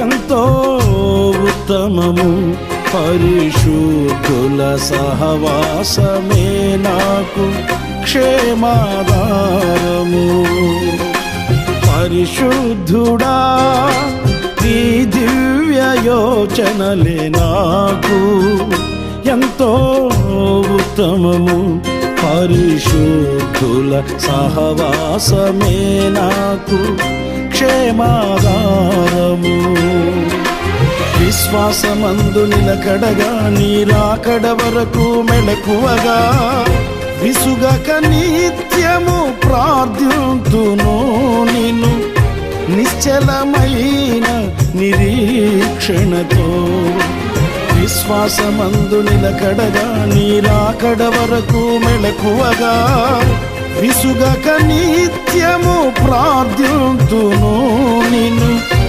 ఎంతో ఉత్తమము. పరిశుద్ధుల సహవాసమే నాకు క్షేమాధారము. పరిశుద్ధుడా నీ దివ్య యోచనలే నాకు ఎంతో ఉత్తమము. పరిశుద్ధుల సహవాసమే నాకు క్షేమాధారము. విశ్వాసమందు నిలకడగా నీ రాకడ వరకు మెలకువగా విసుగక నిత్యము ప్రార్థింతును నిన్ను నిశ్చలమైన నిరీక్షణతో. విశ్వాసమందు నిలకడగా నీ రాకడ వరకు మెలకువగా విసుగక నిత్యము ప్రార్థింతును నిన్ను